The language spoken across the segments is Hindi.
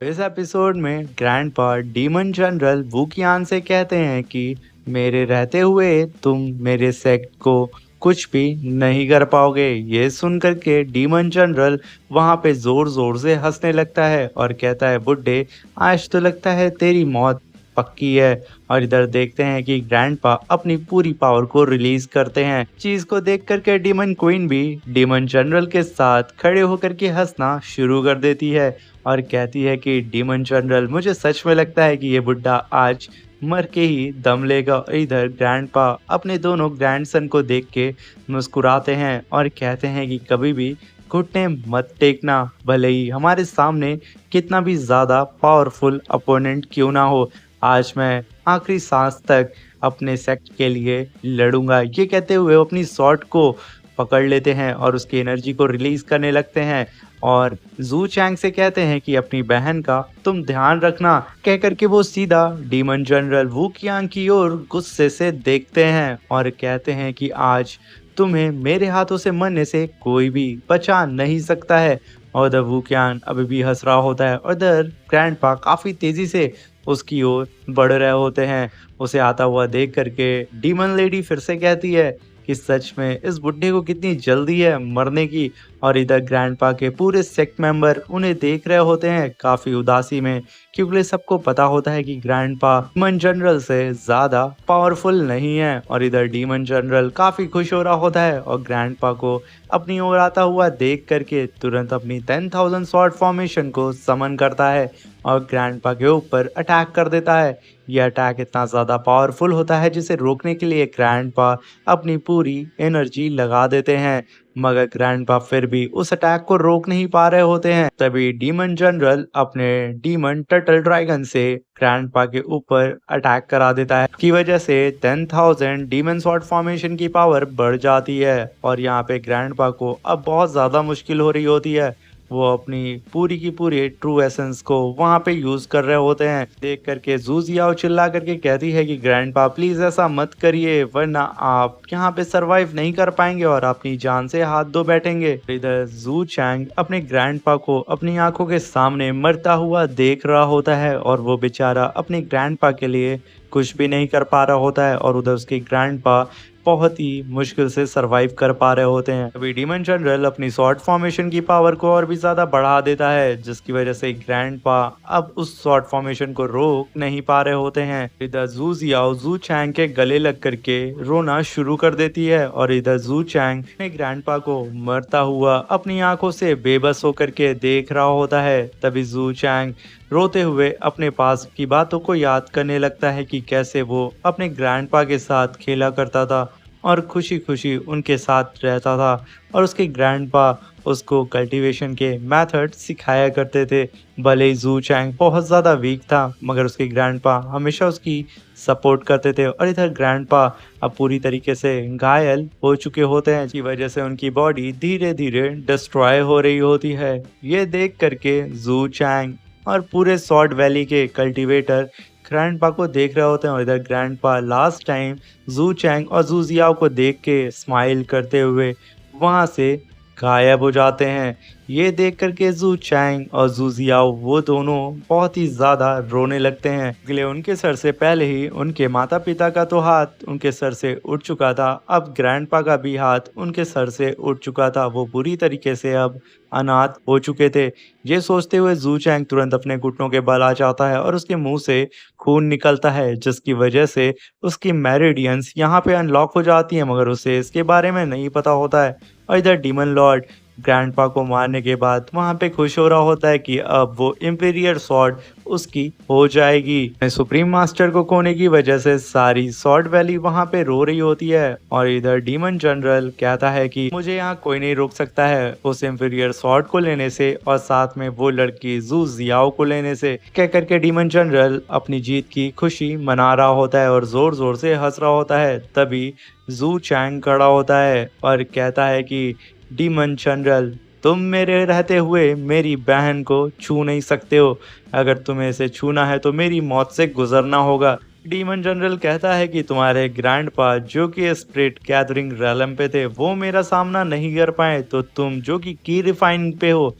इस एपिसोड में ग्रैंडपा डीमन जनरल वुकियान से कहते हैं कि मेरे रहते हुए तुम मेरे सेक्ट को कुछ भी नहीं कर पाओगे। ये सुनकर के डीमन जनरल वहां पे जोर जोर से हंसने लगता है और कहता है, बुड्ढे, आज तो लगता है तेरी मौत पक्की है। और इधर देखते हैं कि ग्रैंडपा अपनी पूरी पावर को रिलीज करते हैं। चीज को देख करके डीमन क्वीन भी डीमन जनरल के साथ खड़े होकर के हंसना शुरू कर देती है और कहती है कि डीमन जनरल, मुझे सच में लगता है कि ये बुड्ढा आज मर के ही दम लेगा। और इधर ग्रैंडपा अपने दोनों ग्रैंडसन को देख के मुस्कुराते हैं और कहते हैं कि कभी भी घुटने मत टेकना, भले ही हमारे सामने कितना भी ज्यादा पावरफुल अपोनेंट क्यों ना हो। आज मैं आखिरी सांस तक अपने सेक्ट के लिए लड़ूंगा। ये कहते हुए वो अपनी शॉट को पकड़ लेते हैं और उसकी एनर्जी को रिलीज करने लगते हैं और जू चैंग से कहते हैं कि अपनी बहन का तुम ध्यान रखना। कह करके वो सीधा डीमन जनरल वू कियांग की ओर गुस्से से देखते हैं और कहते हैं कि आज तुम्हें मेरे हाथों से मरने से कोई भी बचा नहीं सकता है। और द वू कियांग अभी भी हंस रहा होता है और द ग्रैंडपा काफी तेजी से उसकी ओर बढ़ रहे होते हैं। उसे आता हुआ देख करके डीमन लेडी फिर से कहती है कि सच में इस बुड्ढे को कितनी जल्दी है मरने की। और इधर ग्रैंडपा के पूरे सेक्ट मेंबर उन्हें देख रहे होते हैं काफी उदासी में, क्योंकि सबको पता होता है कि ग्रैंडपा डीमन जनरल से ज्यादा पावरफुल नहीं है। और इधर डीमन जनरल काफी खुश हो रहा होता है और ग्रैंडपा को अपनी ओर आता हुआ देख करके तुरंत अपनी 10,000 स्वॉर्ड फॉर्मेशन को समन करता है और ग्रैंडपा के ऊपर अटैक कर देता है। यह अटैक इतना ज्यादा पावरफुल होता है जिसे रोकने के लिए ग्रैंडपा अपनी पूरी एनर्जी लगा देते हैं, मगर ग्रैंडपा फिर भी उस अटैक को रोक नहीं पा रहे होते हैं। तभी डीमन जनरल अपने डीमन टर्टल ड्रैगन से ग्रैंडपा के ऊपर अटैक करा देता है, की वजह से 10,000 डीमन स्वॉर्ड फॉर्मेशन की पावर बढ़ जाती है और यहाँ पे ग्रैंडपा को अब बहुत ज्यादा मुश्किल हो रही होती है। वो अपनी पूरी की पूरी ट्रू एसेंस को वहां पे यूज कर रहे होते हैं। देख करके जू जियाओ चिल्ला करके कहती है कि ग्रैंडपा प्लीज ऐसा मत करिए, वरना आप यहाँ पे सरवाइव नहीं कर पाएंगे और अपनी जान से हाथ धो बैठेंगे। इधर जू चैंग अपने ग्रैंडपा को अपनी आंखों के सामने मरता हुआ देख रहा होता है और वो बेचारा अपने ग्रैंडपा के लिए कुछ भी नहीं कर पा रहा होता है और उधर उसके ग्रैंडपा बहुत ही मुश्किल से सरवाइव कर पा रहे होते हैं। अभी डीमन जनरल अपनी शॉर्ट फॉर्मेशन की पावर को और भी ज्यादा बढ़ा देता है, जिसकी वजह से ग्रैंडपा अब उस शॉर्ट फॉर्मेशन को रोक नहीं पा रहे होते हैं। इधर जू जियाओ जू चैंग के गले लग करके रोना शुरू कर देती है और इधर जू चैंग अपने ग्रैंडपा को मरता हुआ अपनी आंखों से बेबस होकर के देख रहा होता है। तभी जू चैंग रोते हुए अपने पास की बातों को याद करने लगता है कि कैसे वो अपने ग्रैंडपा के साथ खेला करता था और खुशी खुशी उनके साथ रहता था और उसके ग्रैंडपा उसको कल्टीवेशन के मेथड सिखाया करते थे। भले ही जू चैंग बहुत ज़्यादा वीक था, मगर उसके ग्रैंडपा हमेशा उसकी सपोर्ट करते थे। और इधर ग्रैंडपा अब पूरी तरीके से घायल हो चुके होते हैं, जिसकी वजह से उनकी बॉडी धीरे धीरे डिस्ट्रॉय हो रही होती है। ये देख करके जू चैंग और पूरे सॉर्ड वैली के कल्टीवेटर ग्रैंडपा को देख रहे होते हैं और इधर ग्रैंडपा लास्ट टाइम जू चैंग और जू जियाओ को देख के स्माइल करते हुए वहां से गायब हो जाते हैं। ये देख करके जू चैंग और जू जियाओ वो दोनों बहुत ही ज्यादा रोने लगते हैं, इसलिए उनके सर से पहले ही उनके माता पिता का तो हाथ उनके सर से उठ चुका था, अब ग्रैंडपा का भी हाथ उनके सर से उठ चुका था। वो बुरी तरीके से अब अनाथ हो चुके थे। ये सोचते हुए जू चैंग तुरंत अपने घुटनों के बल आ जाता है और उसके मुंह से खून निकलता है, जिसकी वजह से उसकी मेरिडियंस यहाँ पे अनलॉक हो जाती है, मगर उसे इसके बारे में नहीं पता होता है। और इधर डीमन लॉर्ड ग्रैंडपा को मारने के बाद वहां पे खुश हो रहा होता है कि अब वो इंपीरियर स्वॉर्ड उसकी हो जाएगी। सुप्रीम मास्टर को खोने की वजह से सारी स्वॉर्ड वैली वहां पे रो रही होती है और इधर डीमन जनरल कहता है कि मुझे यहाँ कोई नहीं रोक सकता है उस इंपीरियर स्वॉर्ड को लेने से और साथ में वो लड़की जू जियाओ को लेने से। कह करके डीमन जनरल अपनी जीत की खुशी मना रहा होता है और जोर जोर से हंस रहा होता है। तभी जू चैंग खड़ा होता है और कहता है कि डीमन जनरल, तुम मेरे रहते हुए मेरी बहन को छू नहीं सकते हो। अगर तुम्हें इसे छूना है तो मेरी मौत से गुजरना होगा। डीमन जनरल कहता है कि तुम्हारे ग्रैंडपा जो कि स्पिरिट गैदरिंग रैलम पे थे वो मेरा सामना नहीं कर पाए, तो तुम जो कि की रिफाइनिंग पे हो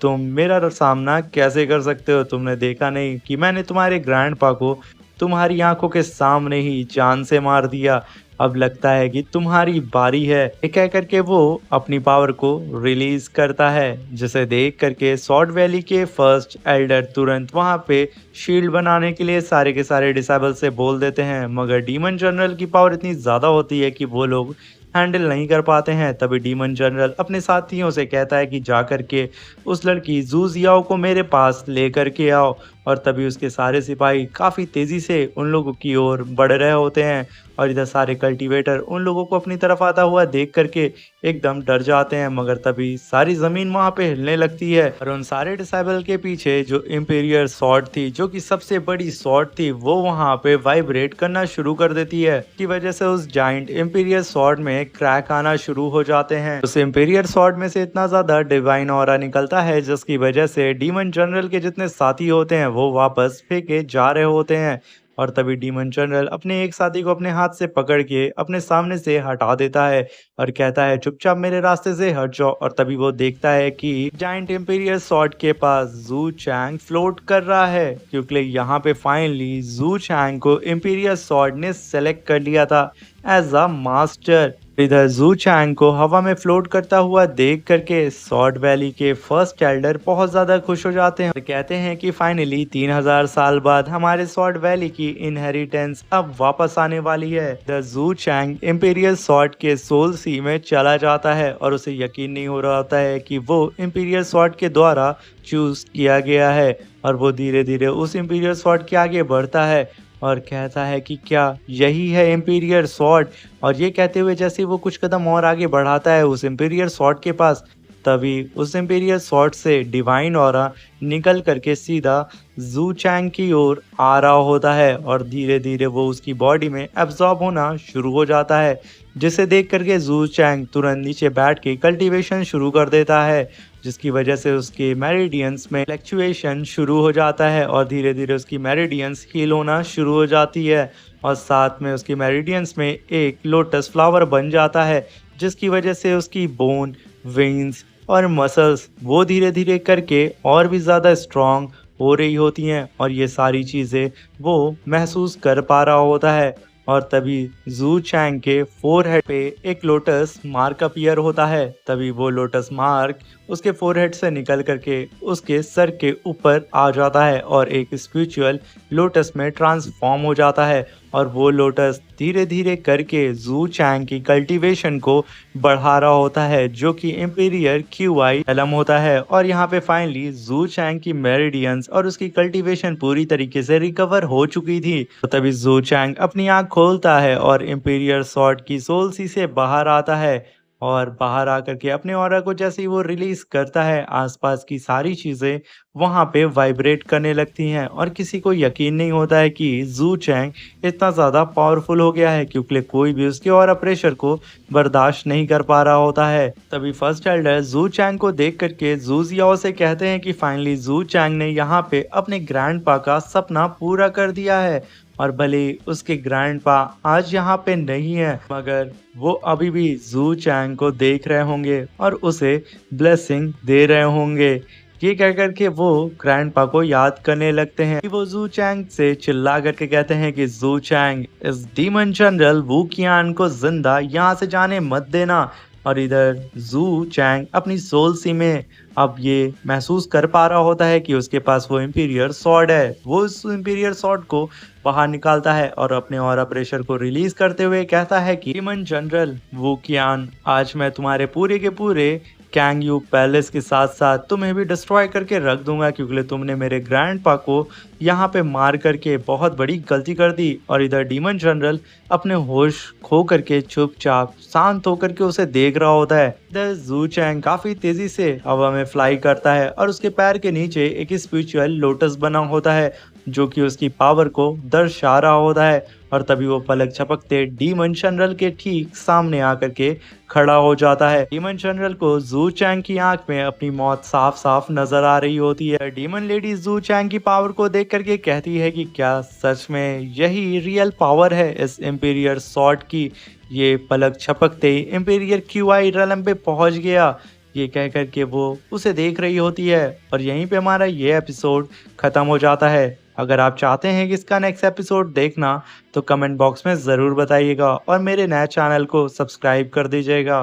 तुम मेरा सामना कैसे कर सकते हो? तुमने देखा नहीं कि मैंने तुम्हारे ग्रैंडपा को तुम्हारी आंखों के सामने ही जान से मार दिया। अब लगता है कि तुम्हारी बारी है। ये कह करके वो अपनी पावर को रिलीज करता है, जिसे देख करके सॉर्ड वैली के फर्स्ट एल्डर तुरंत वहां पे शील्ड बनाने के लिए सारे के सारे डिसेबल से बोल देते हैं, मगर डीमन जनरल की पावर इतनी ज़्यादा होती है कि वो लोग हैंडल नहीं कर पाते हैं। तभी डीमन जनरल अपने साथियों से कहता है कि जा करके उस लड़की जू जियाओ को मेरे पास लेकर के आओ। और तभी उसके सारे सिपाही काफ़ी तेज़ी से उन लोगों की ओर बढ़ रहे होते हैं और इधर सारे कल्टीवेटर उन लोगों को अपनी तरफ आता हुआ देख करके एकदम डर जाते हैं। मगर तभी सारी ज़मीन वहाँ पे हिलने लगती है और उन सारे डिसेबल के पीछे जो इंपीरियर स्वॉर्ड थी, जो कि सबसे बड़ी स्वॉर्ड थी, वो वहाँ पे वाइब्रेट करना शुरू कर देती है। की वजह से उस जाइंट इंपीरियर स्वॉर्ड में क्रैक आना शुरू हो जाते हैं। उस इंपीरियर स्वॉर्ड में से इतना ज़्यादा डिवाइन ऑरा निकलता है जिसकी वजह से डीमन जनरल के जितने साथी होते हैं वो वापस फेंके जा रहे होते हैं। और तभी डीमन जनरल अपने एक साथी को अपने हाथ से पकड़ के अपने सामने से हटा देता है और कहता है चुपचाप मेरे रास्ते से हट जाओ। और तभी वो देखता है कि जाइंट इंपीरियल स्वॉर्ड के पास जू चैंग फ्लोट कर रहा है, क्योंकि यहाँ पे फाइनली जू चैंग को इंपीरियल स्वॉर्ड ने सेलेक्ट कर लिया था एज अ मास्टर। इधर जू चैंग को हवा में फ्लोट करता हुआ देख करके सॉर्ड वैली के फर्स्ट एल्डर बहुत ज्यादा खुश हो जाते हैं और कहते हैं कि फाइनली 3000 साल बाद हमारे सॉर्ड वैली की इनहेरिटेंस अब वापस आने वाली है। द जू चैंग इंपीरियल सॉर्ड के सोल सी में चला जाता है और उसे यकीन नहीं हो रहा होता है कि वो इंपीरियल सॉर्ड के द्वारा चूज किया गया है। और वो धीरे धीरे उस इंपीरियल सॉर्ड के आगे बढ़ता है और कहता है कि क्या यही है इंपीरियर स्वॉर्ड। और ये कहते हुए जैसे वो कुछ कदम और आगे बढ़ाता है उस इंपीरियर स्वॉर्ड के पास, तभी उस इंपीरियर स्वॉर्ड से डिवाइन ऑरा निकल करके सीधा जू चैंग की ओर आ रहा होता है और धीरे धीरे वो उसकी बॉडी में एब्जॉर्ब होना शुरू हो जाता है, जिसे देख करके जू चैंग तुरंत नीचे बैठ के कल्टीवेशन शुरू कर देता है, जिसकी वजह से उसके मेरिडियंस में फ्लक्चुएशन शुरू हो जाता है और धीरे धीरे उसकी मेरिडियंस हील होना शुरू हो जाती है। और साथ में उसकी मेरिडियंस में एक लोटस फ्लावर बन जाता है, जिसकी वजह से उसकी बोन, वेन्स और मसल्स वो धीरे धीरे करके और भी ज़्यादा स्ट्रॉन्ग हो रही होती हैं और ये सारी चीज़ें वो महसूस कर पा रहा होता है। और तभी जू चैंग के फोरहेड पे एक लोटस मार्क अपीयर होता है। तभी वो लोटस मार्क उसके फोरहेड से निकल करके उसके सर के ऊपर आ जाता है और एक स्पिरिचुअल लोटस में ट्रांसफॉर्म हो जाता है और वो लोटस धीरे धीरे करके जू चैंग की कल्टीवेशन को बढ़ा रहा होता है, जो कि इंपीरियर क्यूआई एलम होता है। और यहाँ पे फाइनली जू चैंग की मेरिडियंस और उसकी कल्टीवेशन पूरी तरीके से रिकवर हो चुकी थी। तो तभी जू चैंग अपनी आंख खोलता है और इंपीरियर स्वॉर्ड की सोल सी से बाहर आता है और बाहर आकर के अपने ऑरा को जैसे ही वो रिलीज करता है, आसपास की सारी चीजें वहां पे वाइब्रेट करने लगती हैं और किसी को यकीन नहीं होता है कि जू चैंग इतना ज़्यादा पावरफुल हो गया है, क्योंकि कोई भी उसके ऑरा प्रेशर को बर्दाश्त नहीं कर पा रहा होता है। तभी फर्स्ट एल्डर जू चैंग को देख करके जू जियाओ से कहते हैं कि फाइनली जू चैंग ने यहाँ पे अपने ग्रैंडपा का सपना पूरा कर दिया है और भले उसके ग्रैंडपा आज यहाँ पे नहीं है, मगर वो अभी भी जू चैंग को देख रहे होंगे और उसे ब्लेसिंग दे रहे होंगे। ये कह करके वो ग्रैंडपा को याद करने लगते हैं। वो जू चैंग से चिल्ला करके कहते हैं कि जू चैंग, इस डीमन जनरल वू कियान को जिंदा यहाँ से जाने मत देना। और इधर जू चैंग अपनी सोल सी में अब ये महसूस कर पा रहा होता है कि उसके पास वो इंपीरियर सॉर्ड है। वो उस इंपीरियर सॉर्ड को बाहर निकालता है और अपने ऑरा प्रेशर को रिलीज करते हुए कहता है कि डीमन जनरल वू कियान, आज मैं तुम्हारे पूरे के पूरे कैंग यू पैलेस के साथ साथ तुम्हें भी डिस्ट्रॉय करके रख दूंगा, क्योंकि तुमने मेरे ग्रैंडपा को यहाँ पे मार करके बहुत बड़ी गलती कर दी। और इधर डीमन जनरल अपने होश खो करके चुपचाप शांत होकर के उसे देख रहा होता है। इधर जू चैंग काफी तेजी से हवा में फ्लाई करता है और उसके पैर के नीचे एक स्पिरिचुअल लोटस बना होता है, जो कि उसकी पावर को दर्शा रहा होता है। और तभी वो पलक झपकते डीमन जनरल के ठीक सामने आकर के खड़ा हो जाता है। डीमन जनरल को जू चैंग की आंख में अपनी मौत साफ साफ नजर आ रही होती है। डीमन लेडी जू चैंग की पावर को देख करके कहती है कि क्या सच में यही रियल पावर है इस इंपीरियर सॉर्ड की। ये पलक झपकते ही इंपीरियर क्यूआई रेलम पे पहुंच गया। ये कह कर के वो उसे देख रही होती है और यहीं पे हमारा ये एपिसोड खत्म हो जाता है। अगर आप चाहते हैं कि इसका नेक्स्ट एपिसोड देखना तो कमेंट बॉक्स में ज़रूर बताइएगा और मेरे नए चैनल को सब्सक्राइब कर दीजिएगा।